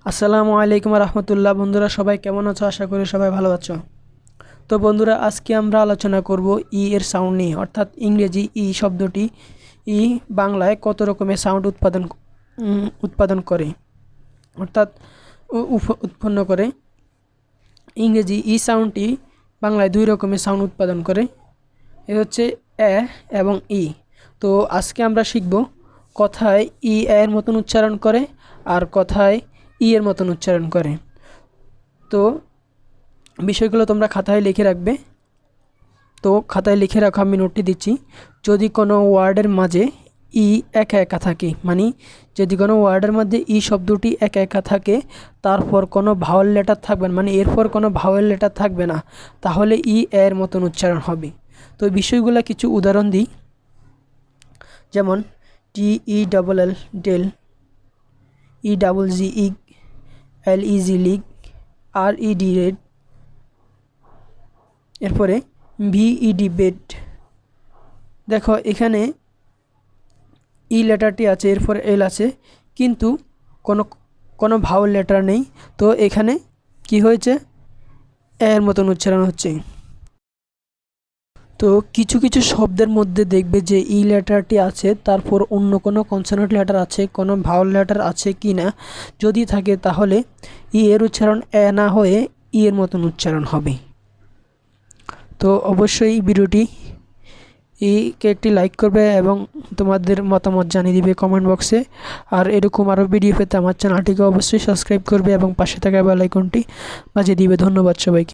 আসসালামু আলাইকুম রহমতুল্লাহ। বন্ধুরা সবাই কেমন আছো? আশা করি সবাই ভালো আছো। তো বন্ধুরা, আজকে আমরা আলোচনা করব ই এর সাউন্ড নিয়ে, অর্থাৎ ইংরেজি ই শব্দটি ই বাংলায় কত রকমের সাউন্ড উৎপাদন করে, অর্থাৎ উৎপন্ন করে। ইংরেজি ই সাউন্ডটি বাংলায় দুই রকমের সাউন্ড উৎপাদন করে, এ হচ্ছে এ এবং ই। তো আজকে আমরা শিখব কথায় ই এর মতন উচ্চারণ করে আর কথায় ই এর মতন উচ্চারণ করে। তো বিষয়গুলো তোমরা খাতায় লিখে রাখবে। তো খাতায় লিখে রাখো, আমি নোটটি দিচ্ছি। যদি কোনো ওয়ার্ডের মাঝে ই একা একা থাকে, মানে যদি কোনো ওয়ার্ডের মধ্যে ই শব্দটি একা একা থাকে, তারপর কোনো ভাওয়েল লেটার থাকবে না, মানে এরপর কোনো ভাওয়েল লেটার থাকবে না, তাহলে ই এর মতন উচ্চারণ হবে। তো বিষয়গুলো কিছু উদাহরণ দিই, যেমন T E double L tell, E double G egg, L E G leg, R E D red, এরপরে ভিইডি বেড। দেখো এখানে ই লেটারটি আছে, এরপরে এল আছে, কিন্তু কোনো কোনো ভাওয়েল লেটার নেই। তো এখানে কি হয়েছে, এর মতন উচ্চারণ হচ্ছে। তো কিছু কিছু শব্দের মধ্যে দেখবে যে ই লেটারটি আছে, তারপর অন্য কোনো কনসোনেন্ট লেটার আছে, কোনো ভাওয়েল লেটার আছে কি না, যদি থাকে তাহলে ই এর উচ্চারণ এ না হয়ে ই এর মতন উচ্চারণ হবে। তো অবশ্যই ভিডিওটি একটি লাইক করবে এবং তোমাদের মতামত জানিয়ে দিবে কমেন্ট বক্সে। আর এরকম আরও ভিডিও পেতে আমার চ্যানেলটিকে অবশ্যই সাবস্ক্রাইব করবে এবং পাশে থাকা বেল আইকনটি বাজিয়ে দিবে। ধন্যবাদ সবাইকে।